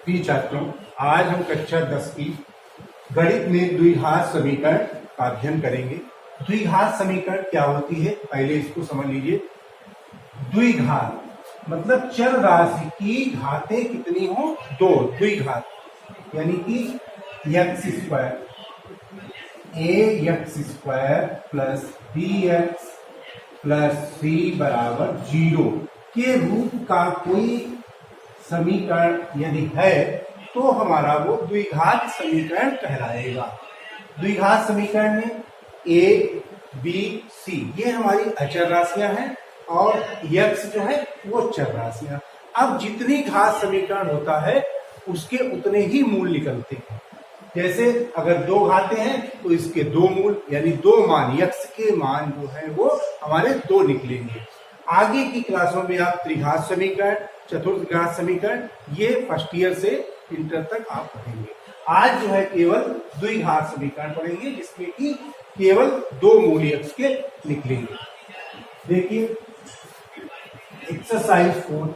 प्रिय छात्रों, आज हम कक्षा 10 की गणित में द्विघात समीकरण का अध्ययन करेंगे। द्विघात समीकरण क्या होती है, पहले इसको समझ लीजिए। द्विघात मतलब चर राशि की घातें कितनी हो, दो। द्विघात यानी कि x square x square plus b x plus c बराबर 0 के रूप का कोई समीकरण यदि है तो हमारा वो द्विघात समीकरण कहलाएगा। द्विघात समीकरण में ए बी सी ये हमारी अचर राशियां हैं और यक्स जो है वो चर राशियां। अब जितनी घात समीकरण होता है उसके उतने ही मूल निकलते हैं। जैसे अगर दो घातें हैं तो इसके दो मूल यानी दो मान, यक्स के मान जो है वो हमारे दो निकलेंगे। आगे की क्लासों में आप त्रिघात समीकरण, चतुर्थ घात समीकरण ये फर्स्ट ईयर से इंटर तक आप पढ़ेंगे। आज जो है केवल द्विघात समीकरण पढ़ेंगे जिसमें कि केवल दो मूल यक्स के निकलेंगे। देखिए एक्सरसाइज 4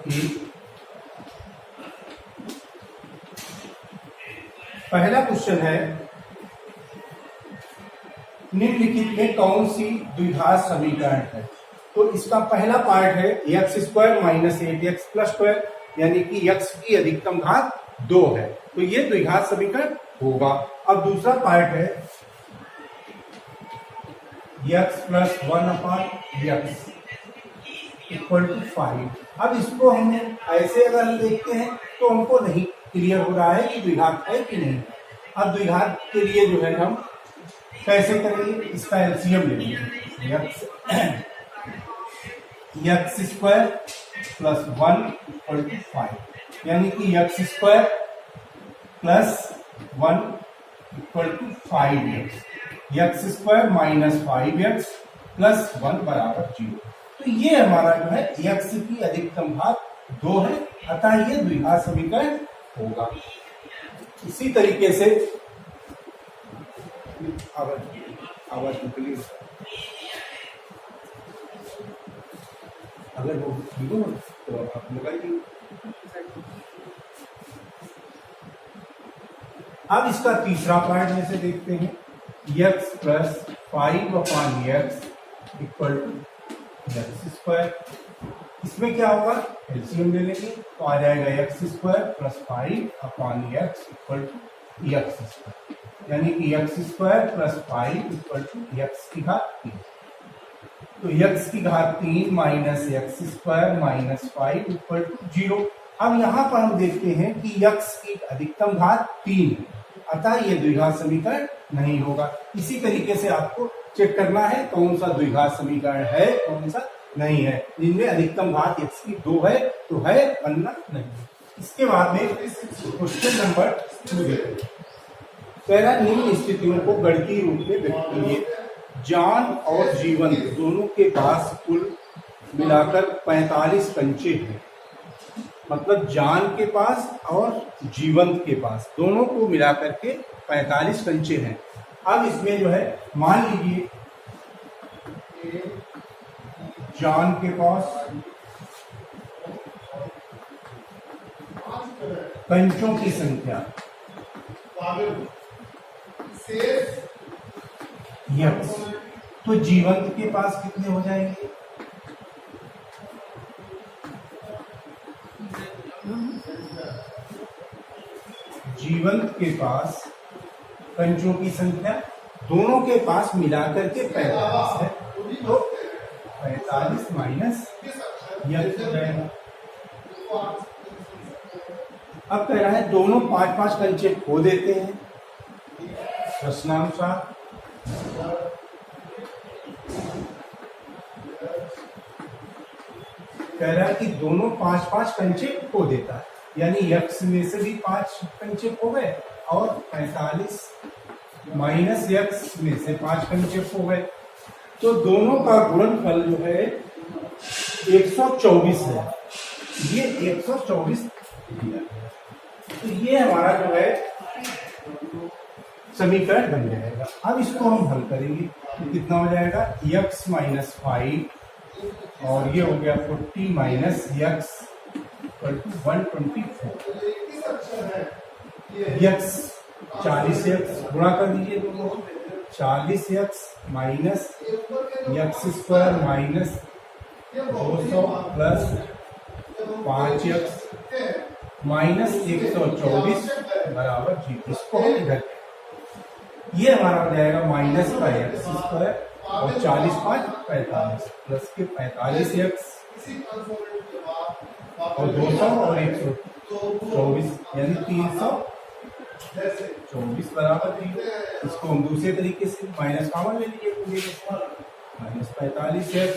पहला क्वेश्चन है, निम्नलिखित में कौन सी द्विघात समीकरण है। तो इसका पहला पार्ट है x square minus 8x plus 12 यानी कि x की अधिकतम घात 2 है, तो ये द्विघात समीकरण होगा। अब दूसरा पार्ट है x plus 1/x equal to 5। अब इसको हमें ऐसे अगर हम देखते हैं तो हमको नहीं क्लियर हो रहा है कि द्विघात है कि नहीं। अब द्विघात के लिए जो है हम कैसे करेंगे, इसका एलसीएम ले लेंगे। X square plus 1 equal to 5 यानी कि x square plus 1 equal to 5x, x square minus 5x plus 1 बराबर 0। तो ये हमारा जो है x की अधिकतम घात 2 है, अतः ये द्विघात समीकरण होगा। इसी तरीके से आवाज निकली अगर वो लिखो तो आप लगाइए। अब इसका तीसरा पार्ट जैसे देखते हैं, x plus 5/x equal to x square. इसमें क्या होगा, एलसीएम ले लेंगे तो आ जाएगा x square plus 5/x equal to x square यानी कि x square plus 5 equal to x की घात 3। तो x की घात 3 minus x square minus 5 equal to 0। अब यहाँ पर हम देखते हैं कि x की अधिकतम घात 3, अतः ये द्विघात समीकरण नहीं होगा। इसी तरीके से आपको चेक करना है कौन सा द्विघात समीकरण है कौन सा नहीं है। जिनमें अधिकतम घात x की 2 है तो है, वरना नहीं। इसके बाद में क्वेश्चन नंबर 2 देखिए। पहला, निम्न स्थितियों को गणितीय रूप में व्यक्त कीजिए। जान और जीवंत दोनों के पास कुल मिलाकर 45 कंचे हैं। मतलब जान के पास और जीवंत के पास दोनों को मिलाकर के 45 कंचे हैं। अब इसमें जो है मान लीजिए जान के पास कंचों की संख्या यक्स, तो जीवंत के पास कितने हो जाएंगे, जीवंत के पास कंचों की संख्या दोनों के पास मिलाकर के 45 है, तो 45 माइनस यक्स हो जाएगा। अब कह रहा है दोनों 5-5 कंचे खो देते हैं प्रश्नानुसार। कह रहा है कि दोनों 5-5 कंचे खो देता है, यानी यक्स में से भी 5 कंचे खो गए और 45 माइनस यक्स में से 5 कंचे खो गए, तो दोनों का गुणनफल जो है 124 है। ये 124 दिया गया, तो ये हमारा जो है समीकरण बन जाएगा। अब इसको हम हल करेंगे तो कितना हो जाएगा, x माइनस 5 और ये हो गया 40 minus x equal to 124। X 40x गुणा कर दीजिए दोनों, 40x minus x square minus 200 plus 5x minus 124 बराबर 0। इसको हम इधर, ये हमारा हो जाएगा माइनस का एक्स स्क्वायर और 40 5 45 प्लस के 45x और 200 और 124 यानी 324 बराबर 0। इसको हम दूसरे तरीके से माइनस कॉमन ले लीजिए, माइनस 45x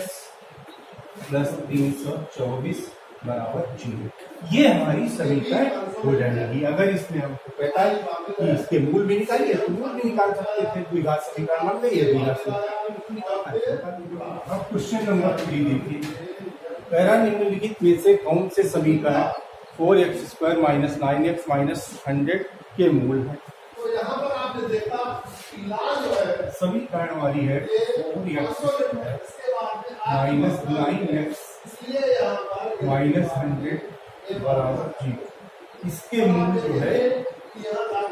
प्लस 324 बराबर 0। ये हमारी समीकरण हो जाएगी। अगर इसमें हमको पता है कि इसके मूल भी निकालिए तो मूल भी निकाल सकते थे, द्विघात समीकरण बन गई है द्विघात समीकरण। अब क्वेश्चन नंबर 3 देखिए, पैरा निम्नलिखित में से कौन से समीकरण 4x² माइनस 9x माइनस 100 के मूल है। तो यहाँ पर आपने देखा जो है समीकरण हमारी है 4x² माइनस 9x माइनस 100 बराबर 0। इसके मूल जो है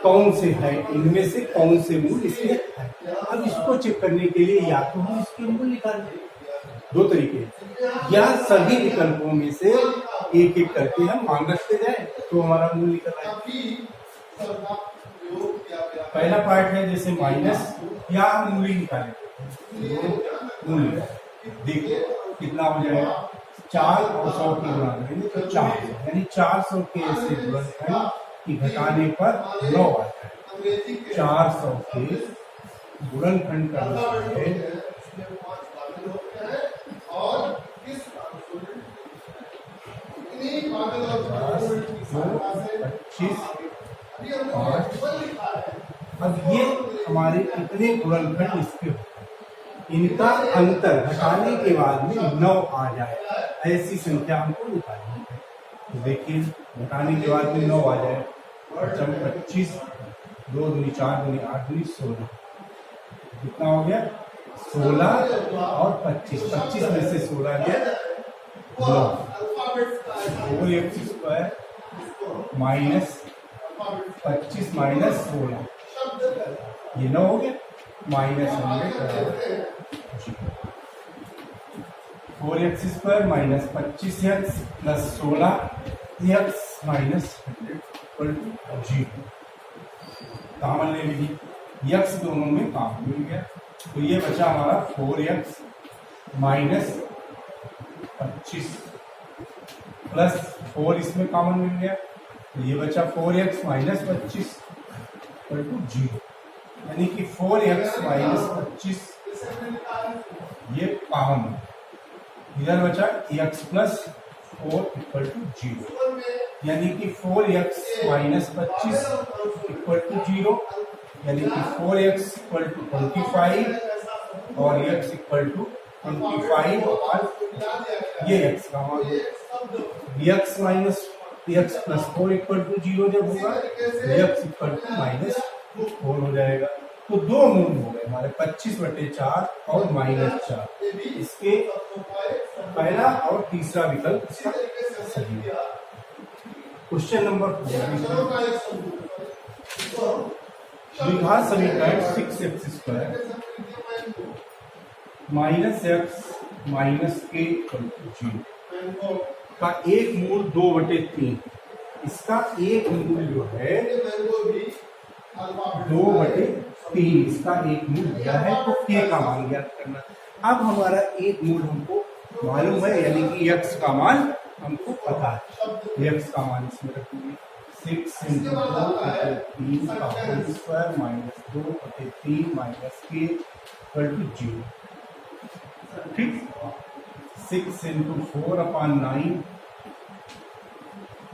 कौन से है, इनमें से कौन से मूल इसके है। अब इसको चेक करने के लिए या तो हम इसके मूल निकाल दें, दो तरीके, या सभी विकल्पों में से एक एक करके हम मान रखते जाए तो हमारा मूल निकल आए। पहला पार्ट है जैसे माइनस, या हम मूल ही निकालें, मूल देखिए कितना हो जाएगा, 4 और 100 की गुणा करेंगे तो 400, यानी 400 के ऐसे गुणनखंड की घटाने पर 9 आता है। 400 के गुणनखंड का मतलब है और 25 5। अब ये हमारे कितने गुणनखंड इसके, इनका अंतर घटाने के बाद में 9 आ जाए, ऐसी संख्या हमको निकालनी है। तो देखिए घटाने के बाद में 9 आ जाए, 25 2 दूनी 4 दूनी 8 दूनी 16, कितना हो गया 16 और 25 में से 16 गया 9। 4x² माइनस 25 माइनस 16, ये 9 हो गया, minus 100 4x² minus 25x plus 16x minus 100 0। Common ले लीजिए, x दोनों में कॉमन मिल गया, तो ये बचा हमारा 4x माइनस 25 प्लस 4 इसमें कॉमन मिल गया, तो ये बचा 4x माइनस 25 0, यानी कि 4x माइनस 25 ये कॉमन, इधर बचा x प्लस 4 इक्वल टू 0, यानी कि 4x माइनस 25 इक्वल टू 0, यानी कि 4x इक्वल टू 25 और x इक्वल टू 25 और ये x का मान, x minus x plus 4 equal to 0 जब होगा x इक्वल टू माइनस 4 हो जाएगा। तो दो मूल हो गए हमारे 25/4 और -4, इसके पहला और तीसरा विकल्प इसका सही है। क्वेश्चन नंबर 4, द्विघात समीकरण 6x² minus x minus k 0 का एक मूल 2/3, इसका एक मूल जो है 2/3, इसका एक मूल दिया है तो k का मान ज्ञात करना। अब हमारा एक मूल हमको मालूम है, यानी कि x का मान हमको पता है, x का मान इसमें रखेंगे 6 × 2 3 का whole square minus 2/3 minus k 0। ठीक, 6 × 4/9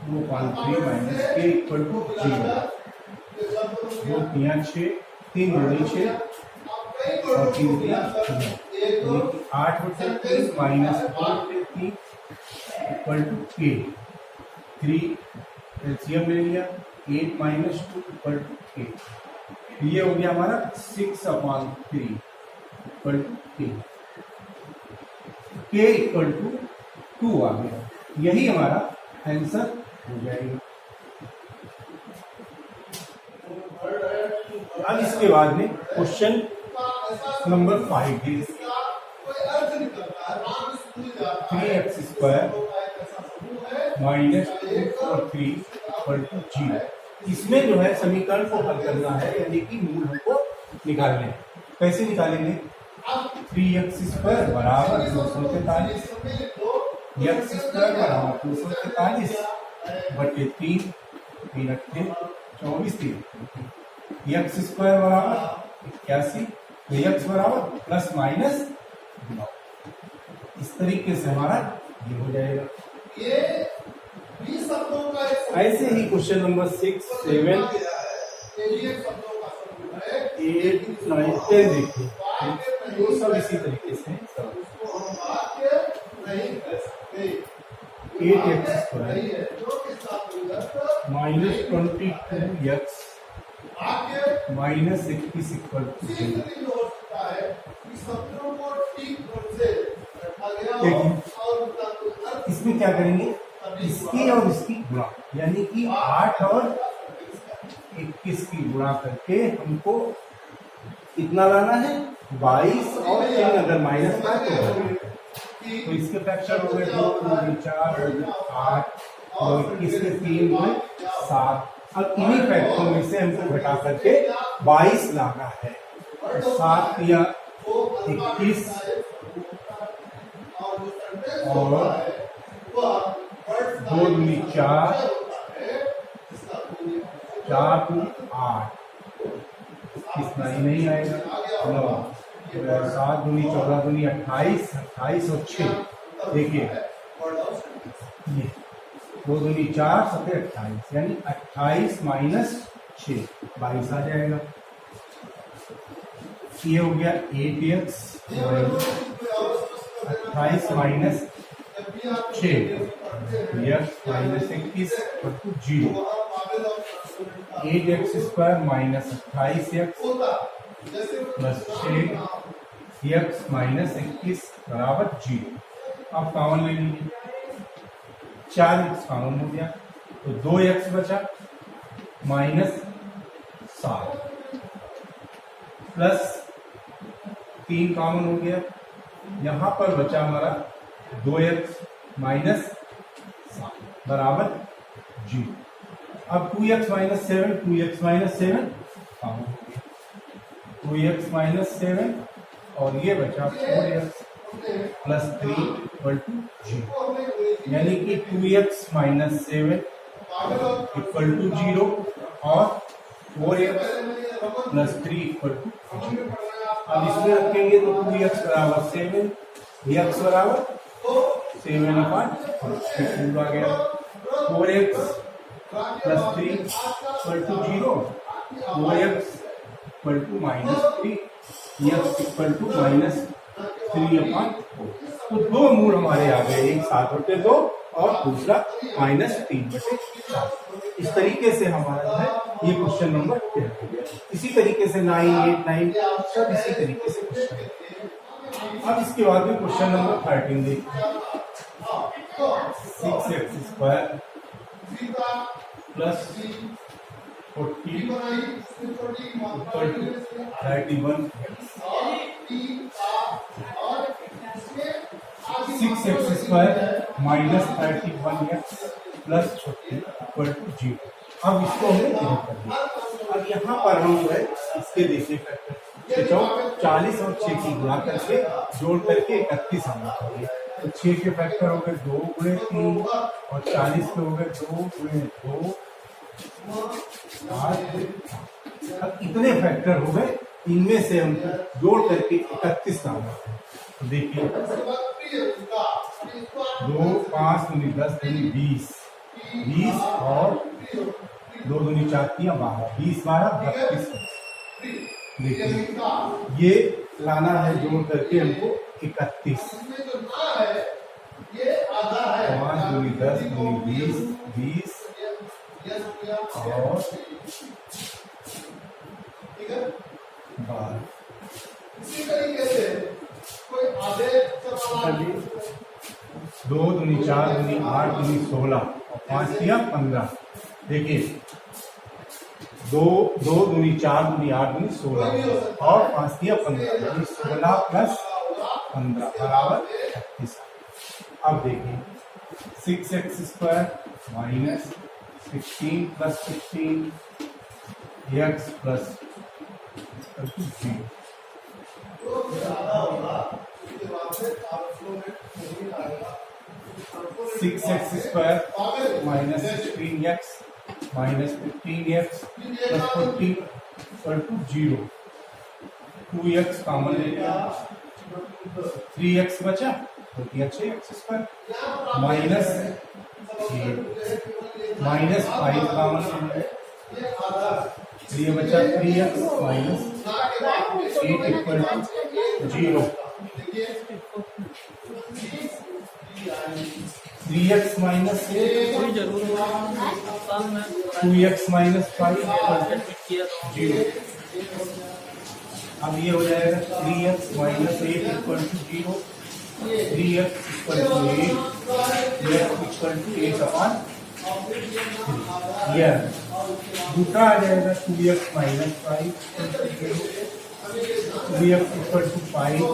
2/3 माइनस k 0, 2 3 6 3 दूनी 6 और 3 3 8/3 minus 2/3 equal to k, 3 LCM ले लिया, 8 माइनस 2 इक्वल टू k, ये हो गया हमारा 6/3 equal to k, k equal to 2 आ गया। यही हमारा आंसर हो जाएगा। अब इसके बाद में क्वेश्चन नंबर 5 है। कोई अर्थ निकलता है, मान स्कूल जाता है, 3x² माइनस 2 और 3 इक्वल टू 0। इसमें जो है समीकरण को हल करना है, यानी कि मूल हमको निकालने हैं। कैसे निकालेंगे? 3x² बराबर 243, x² बराबर 243 बटे 3, 3 अट्ठे 24, 3 x² बराबर 81, तो x बराबर प्लस माइनस 9। इस तरीके से हमारा ये हो जाएगा। ये 20 शब्दों का एक ऐसे ही क्वेश्चन नंबर 6, 7, ये शब्दों का समूह है। 8, 9, 10 देखिए, तो सब इसी तरीके से सब। उसको हम वाक्य नहीं कह सकते। 8x² नहीं है, जो के साथ मिलकर माइनस 22x वाक्य माइनस 21 इक्वल टू उसी 0। तरीके हो सकता है कि शब्दों को ठीक ढंग से रखा गया हो देखिए। और उनका कोई अर्थ इसमें क्या करेंगे? इसकी और इसकी गुणा, यानी कि 8 और 21 की गुणा करके हमको कितना लाना है? 22 और 3 अगर माइनस का तो इसके फैक्टर हो गए 2, 2, 4 हो गए 8 और 21 के 3 हुए 7। अब इन्हीं फैक्टरों में से हमको घटा करके 22 लाना है। तो 7 या 21 और 2 दूनी 4, 4 दूनी 8, कितना ही नहीं आएगा 9, 7 दूनी 14 दूनी 28, 28 और 6 देखिए ये 2 दूनी 4, 7 28, यानी 28 माइनस 6 22 आ जाएगा। ये हो गया 8x 28 minus 6 x minus 21 0। 8x² minus 28x plus 6x minus 21 बराबर 0। अब कॉमन ले लीजिए, 4x कॉमन हो गया तो 2x बचा माइनस 7 प्लस 3 कॉमन हो गया, यहां पर बचा हमारा 2x माइनस 7 बराबर 0। अब 2x minus 7, 2x minus 7 common हो गया, 2x माइनस 7 और ये बचा 4x प्लस 3 इक्वल टू 0, यानी कि 2x माइनस 7 इक्वल टू 0 और 4x प्लस 3 इक्वल टू 0। अब इसमें रखेंगे तो 2x बराबर 7, x बराबर 7/2 आ गया, 4x plus 3 equal to 0, 4x equal to minus 3, x equal to minus 3/4। तो दो मूल हमारे आ गए, एक 7/2 और दूसरा माइनस 3/4। इस तरीके से हमारा जो है ये क्वेश्चन नंबर 10 हो गया। इसी तरीके से 9, 8, 9 सब इसी तरीके से क्वेश्चन। अब इसके बाद में क्वेश्चन नंबर 13 देखिए, 6x² plus 40 equal to 31। 6x² minus 31x plus 40 equal to 0। अब इसको हमने इधर कर दिया। अब यहाँ पर हम जो है इसके देखिए फैक्टर 40 और 6 की गुणा करके जोड़ करके 31 आना चाहिए। तो 6 के फैक्टर हो गए 2 गुणे 3 और 40 के हो गए 2 गुणे 2 8। अब इतने फैक्टर हो गए, इनमें से हम जोड़ करके 31 आना है। तो देखिए 2, 5 दूनी 10 दूनी 20, 20 और 2 दूनी 4 12, 20 12 32। देखिए ये लाना है जोड़ करके हमको 31। 5 दूनी 10 दूनी 20, 20 और 12। इसी तरीके से कोई आदेश 2 दूनी 4 दूनी 8 दूनी 16 और 5 दिया 15। देखिए 2 दूनी 4 दूनी 8 दूनी 16 और 5 दिया 15, यानी 16 प्लस 15 बराबर 36। अब देखिए 6x square minus 16 plus 16 x plus 0। 6x square minus 16x minus 15x plus 40 equal to 0। 2x common ले लिया, 3x बचा तो 6x स्क्वायर माइनस 5 कॉमन ले लिया, 3 बचा 3x minus 8 equal to 0। 3x minus 2x minus 5 0। अब ये हो जाएगा 3x minus 8 equal to 0, 3x equal to 8, x equal to 8 upon 3। यह दूसरा आ जाएगा 2x minus 5 3x equal to 5,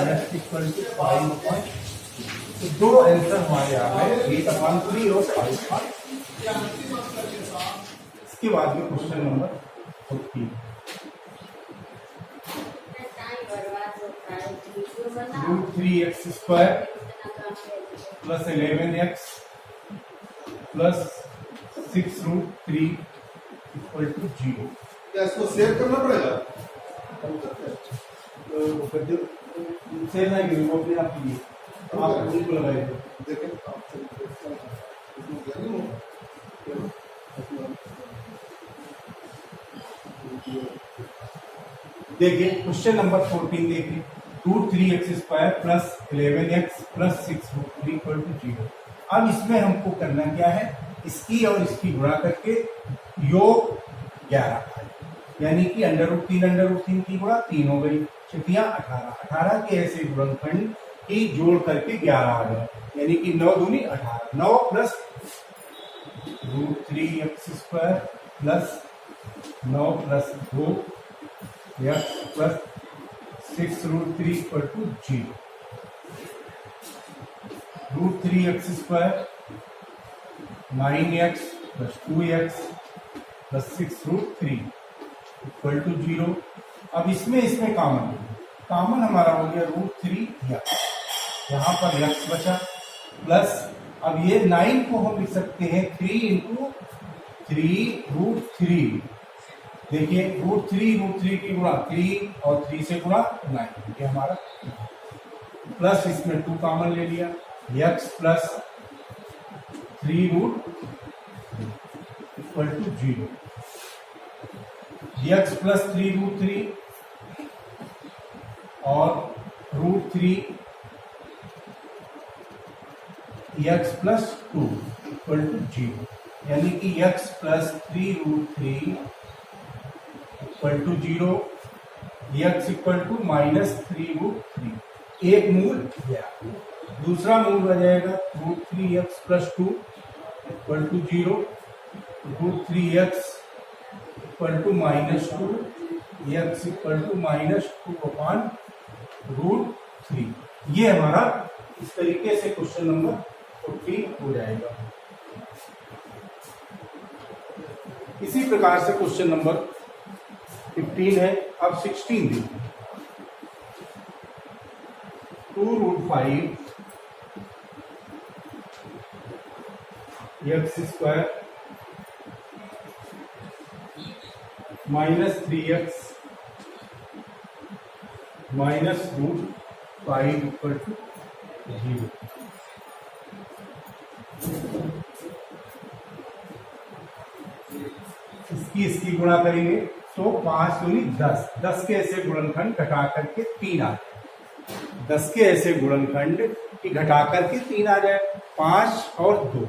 x equal to 5 upon. तो दो आंसर हमारे आ गए 8 अपॉन 3 और 5 अपॉन। इसके बाद में question number 14, root 3x square plus 11x plus 6 root 3 equal to 0। क्या इसको सेव करना पड़ेगा? सेव नहीं करेंगे, वो अपने आप कीजिए, आप उनको लगाइए। देखें देखिए क्वेश्चन नंबर 14 देखिए, root 3x square plus 11x plus 6 root 3 equal to 0। अब इसमें हमको करना क्या है, इसकी और इसकी गुणा करके योग 11, यानी कि अंडर रूट 3 की गुणा 3 हो गई, छठियां 18 के ऐसे गुणनखंड की जोड़ करके 11 आ गया, यानी कि 9 दूनी 18, 9 plus root 3x square plus 9 plus 2 x plus 6 root 3 equal to 0। Root 3x square 9x plus 2x plus 6 root 3 equal to 0। अब इसमें कॉमन हमारा हो गया रूट 3x, यहाँ पर x बचा प्लस, अब ये 9 को हम लिख सकते हैं 3 इंटू 3 रूट 3। देखिए रूट 3 की गुणा 3 और 3 से गुणा 9, ये हमारा प्लस, इसमें 2 कॉमन ले लिया, x plus 3 root equal to 0। x plus 3 root 3 और root 3 x plus 2 equal to 0, यानी कि x plus 3 root 3 equal to 0, x equal to minus 3 root 3। एक मूल गया, दूसरा मूल आ जाएगा root 3x plus 2 equal to 0, root 3x equal to minus 2, x equal to minus 2 upon root 3। ये हमारा इस तरीके से क्वेश्चन नंबर 14 हो जाएगा। इसी प्रकार से क्वेश्चन नंबर 15 है। अब 16 देखिए, 2 root 5 x square minus 3x minus root 5 equal to 0। इसकी गुणा करेंगे तो 5 दूनी 10, 10 के ऐसे गुणनखंड घटा करके 3 आ जाए, 10 के ऐसे गुणनखंड की घटा करके 3 आ जाए, 5 और 2,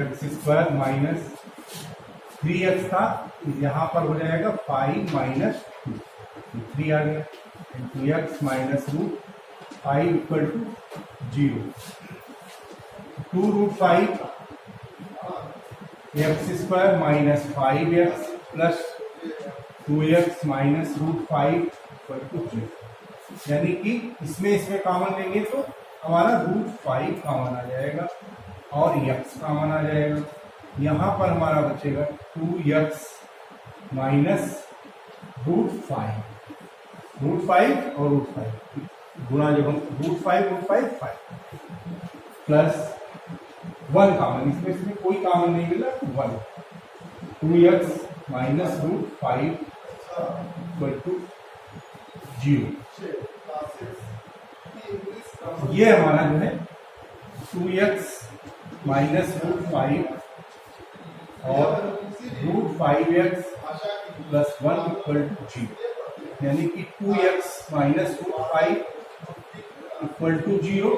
x स्क्वायर माइनस 3x था, यहाँ पर हो जाएगा 5 माइनस 2, 3 आ गया, into x minus root 5 equal to 0 2 root 5 x square minus 5x plus 2x minus root 5 पर कुछ, यानी कि इसमें कॉमन लेंगे तो हमारा रूट 5 कॉमन आ जाएगा और x कॉमन आ जाएगा। यहाँ पर हमारा बचेगा 2x माइनस रूट 5 और रूट 5 गुणा, जब हम रूट 5 प्लस 1 कॉमन, इसमें कोई कॉमन नहीं मिला तो 1 2x minus root 5 equal to 0। ये हमारा जो है 2x माइनस रूट 5 और root 5x plus 1 equal to 0, यानी कि 2x minus root 5 equal to 0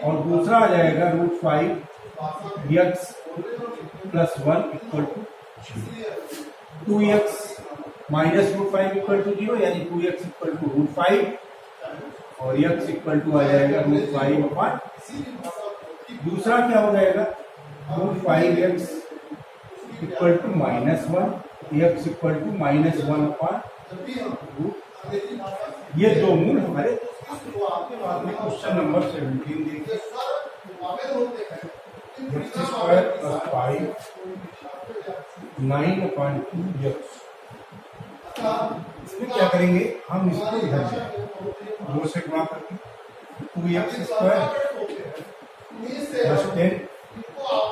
और दूसरा आ जाएगा root 5x plus 1 equal to 0। 2x minus root 5 equal to 0, यानी 2x इक्वल टू रूट 5 और x इक्वल टू आ जाएगा रूट 5 अपॉन, दूसरा क्या हो जाएगा root 5x equal to minus 1, x equal to minus 1 upon root. ये दो मूल हमारे क्वेश्चन नंबर 17 देखिए, x स्क्वायर प्लस 5 9/2x। इसमें क्या करेंगे हम, इसको इधर से 2 से गुणा करके 2x square plus 10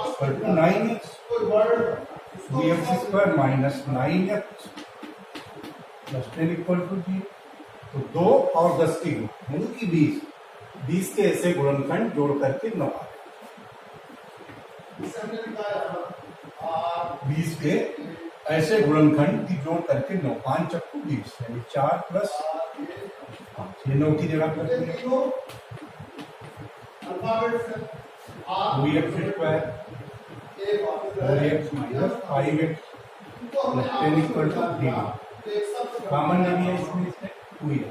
equal to 9x, 2x square minus 9x plus 10 equal to 0। तो 2 और 10 की यानी कि 20 के ऐसे गुणनखंड जोड़ करके 9, 20 के ऐसे गुणनखंड की जोड़ करके 9, 5 चक्कू 20, यानी 4 प्लस 5, ये 9 की जगह पर 2x square 4x minus 5x plus 10 equal to 0। Common ले लिया इसमें 2x,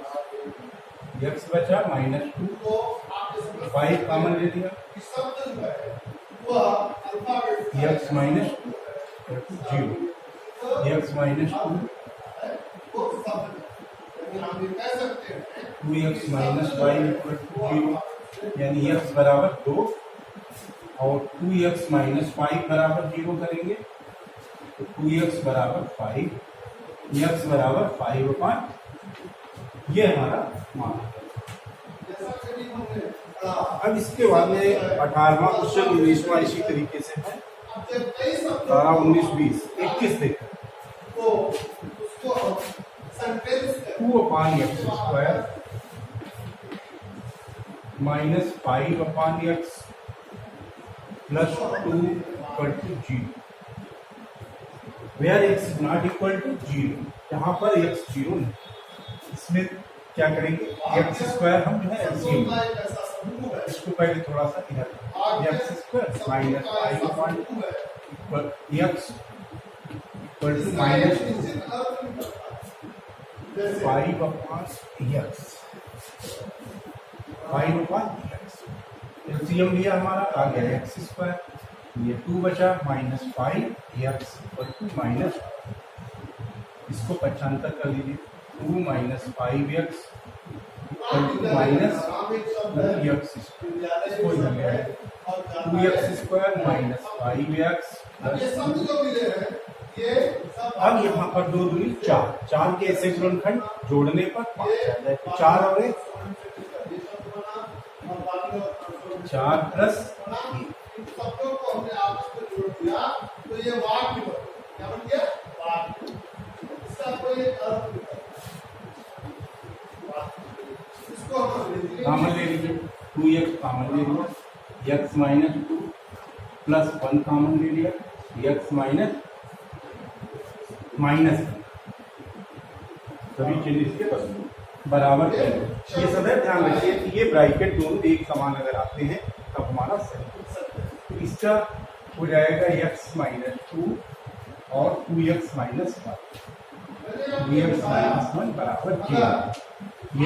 x बचा माइनस 2, 5 कॉमन ले लिया, x minus 0, x minus 2x minus 5 equal to 0, यानी x बराबर 2 और 2x माइनस 5 बराबर 0 करेंगे तो 2x बराबर 5, x बराबर 5/, ये हमारा मान। अब इसके बाद में 18वां क्वेश्चन 19वां इसी तरीके से है, 18 19 20 21 देखते हैं। 2/x square minus 5/x plus 2 equal to 0, where x is not equal to 0, यहाँ पर x 0 नहीं। इसमें क्या करेंगे, x स्क्वायर हम जो है एलसीएम, इसको पहले थोड़ा सा इधर, x square minus 5/2 equal x equal to minus 5/x, LCM लिया हमारा, आ गया x स्क्वायर, ये 2 बचा minus 5x equal to minus, इसको पक्षांतर कर लीजिए, 2 minus 5x equal to minus 2x, इसको इधर ले आए 2x square minus 5x plus, अब यहाँ पर 2 दूनी 4 के ऐसे गुणनखंड जोड़ने पर 5 आ जाए, 4 और 1 4 प्लस शब्दों को हमने आपस में जोड़ दिया तो ये वाक्य बन क्या बन गया, वाक्य। इसका कोई अर्थ नहीं, इसको हम कॉमन ले लीजिए, 2x कॉमन ले लिया, x माइनस 2 प्लस 1 कॉमन ले लिया, x माइनस सभी चीज इसके बराबर करेंगे। ये सब है, ध्यान रखिए कि ये ब्रैकेट दोनों एक समान अगर आते हैं तब हमारा सही। तो इसका हो जाएगा x माइनस 2 और 2x माइनस 1, 2x माइनस 1 बराबर 0,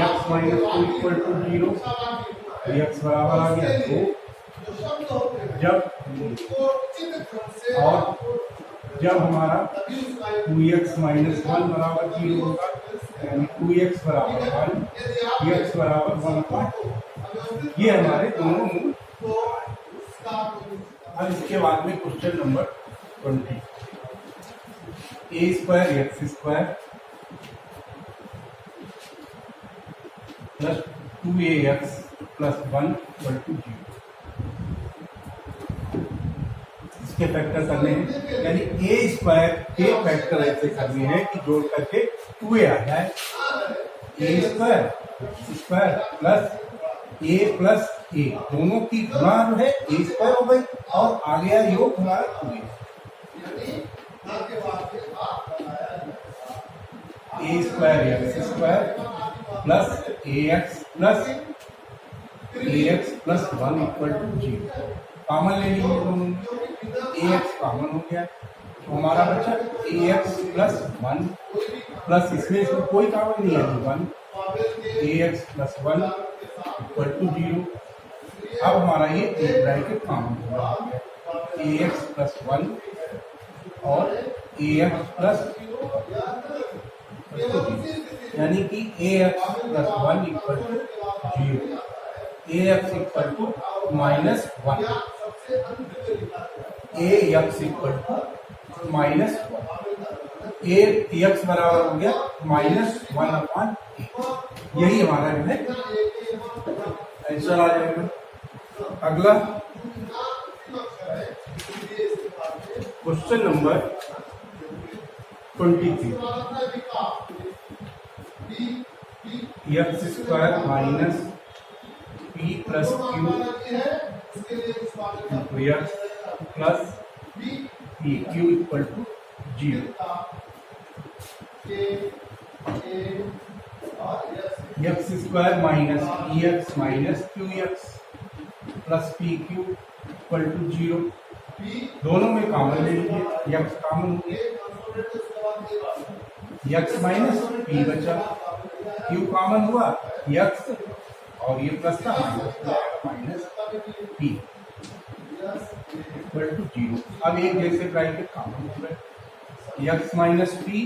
x माइनस 2 इक्वल टू 0 है x बराबर आ गया उसके 2। लिए जो शब्द होते हैं जब उनको चिन्ह क्रम से और आपको जब हमारा तभी उसका एक 2x माइनस 1 बराबर 0 होगा, यानी 2x बराबर 1, यदि आप x बराबर 1, ये हमारे दोनों मूल। तो उसका अब इसके बाद में question number 20, a square x square plus 2ax plus 1 equal to 0। इसके फैक्टर करने हैं, यानी ए स्क्वायर के फैक्टर ऐसे करने हैं कि जोड़ करके 2a आ जाए। ए स्क्वायर स्क्वायर प्लस ए प्लस ए, दोनों की गुणा जो है ए स्क्वायर हो गई और आ गया योग हमारा 2a। A square x square plus a x plus a x plus 1 equal to 0। Common ले लीजिए दोनों, ए एक्स कॉमन हो गया तो हमारा बचा ए एक्स प्लस 1 प्लस इसमें कोई कॉमन नहीं है 1, a x plus 1 equal to 0। अब हमारा ये ब्रैकेट कॉमन होगा, ए एक्स प्लस 1 और ए एक्स प्लस 0, यानी कि a x plus 1 equal to 0, a x equal to minus 1, a x equal to minus 1, a x बराबर हो गया -1/, यही हमारा जो है आंसर आ जाएगा। अगला question number 23, x square minus p plus q into x plus p q equal to 0। X square minus e x minus q x plus p q equal to 0। दोनों में कॉमन ले लीजिए, एक्स कॉमन हो गया, x minus P बचा, Q common हुआ x और ये प्लस का माइनस पी इक्वल टू 0। अब एक जैसे ब्रैकेट कॉमन हो गए, x minus p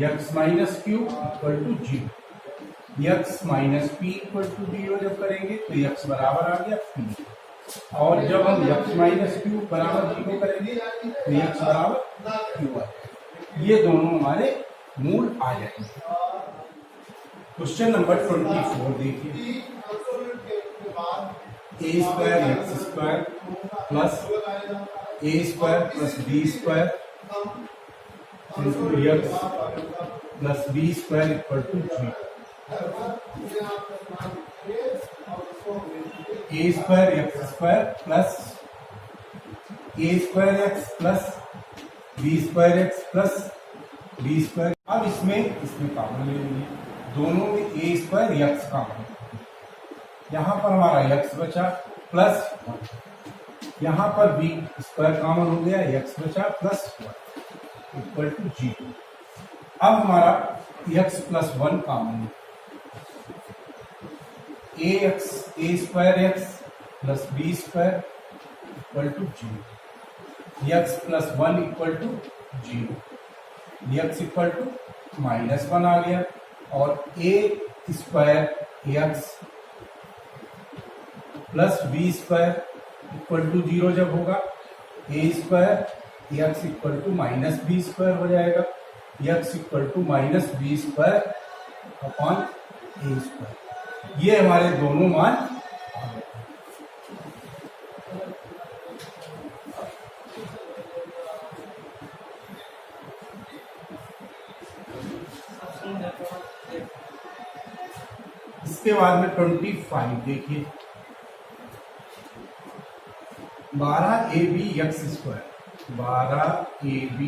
x minus q equal to 0। X minus p equal to 0 जब करेंगे तो एक्स बराबर आ गया पी, और जब हम एक्स माइनस क्यू बराबर 0 करेंगे तो एक्स बराबर क्यू आएगा। ये दोनों हमारे मूल आ जाएंगे। क्वेश्चन नंबर 24 देखिए, a square x square plus a square plus b square into x plus b square equal to 0। A square x square plus a square x plus b square x plus b square. अब इसमें common ले लीजिए, दोनों में ए square x common, यहाँ पर हमारा x बचा प्लस 1, यहाँ पर बी स्क्वायर कॉमन हो गया, एक्स बचा प्लस 1 इक्वल टू 0। अब हमारा एक्स प्लस 1 कॉमन है, a square x plus b square equal to 0, x plus 1 equal to 0, x equal to -1 आ गया, और a square x plus b square equal to 0 जब होगा, a square x equal to minus b square हो जाएगा, x equal to minus b square upon a square. ये हमारे दोनों मान आ गए। इसके बाद में 25 देखिए, 12ab x square, 12ab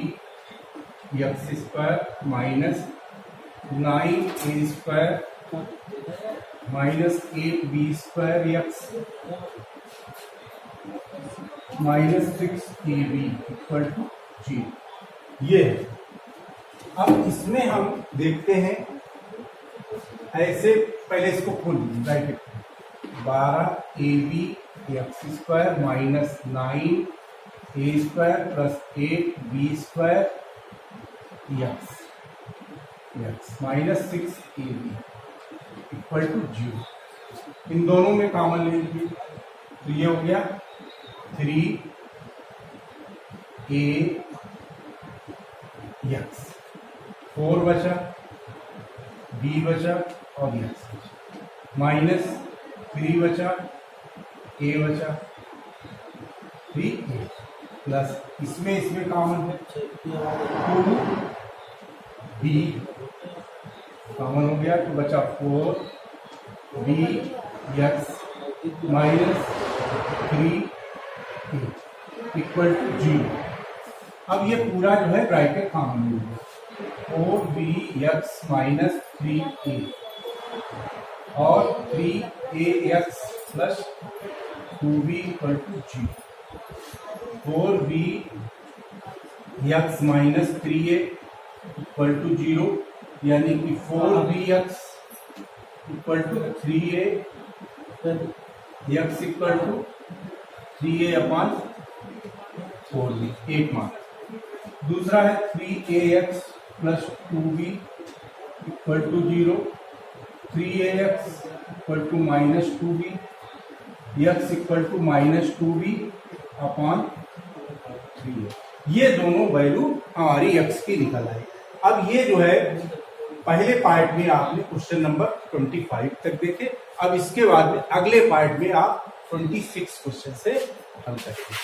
x square minus 9a square minus 8b square x minus 6ab equal to 0। ये है। अब इसमें हम देखते हैं, ऐसे पहले इसको खोल लीजिए bracket, 12ab x square minus 9a square plus 8b square x minus 6ab equal to 0। इन दोनों में कॉमन ले लीजिए तो ये हो गया 3a एक्स, 4 बचा, b बचा और एक्स बचा, माइनस 3 बचा, a बचा, 3a प्लस इसमें कॉमन है 2b कॉमन हो गया तो बचा 4b x minus 3a equal to 0। अब ये पूरा जो है ब्रैकेट कॉमन हो गया 4b एक्स माइनस 3a और 3a x plus 2b equal to 0। 4b x minus 3a equal to 0 यानी कि 4b x equal to 3a x equal to 3a upon 4b, एक मार्क। दूसरा है 3a x plus 2b equal to 0, 3a x equal to minus 2b x equal to minus 2b upon 3a। ये दोनों value हमारी x की निकल आई। अब ये जो है पहले पार्ट में आपने क्वेश्चन नंबर 25 तक देखे। अब इसके बाद में अगले पार्ट में आप 26 क्वेश्चन से हल करेंगे।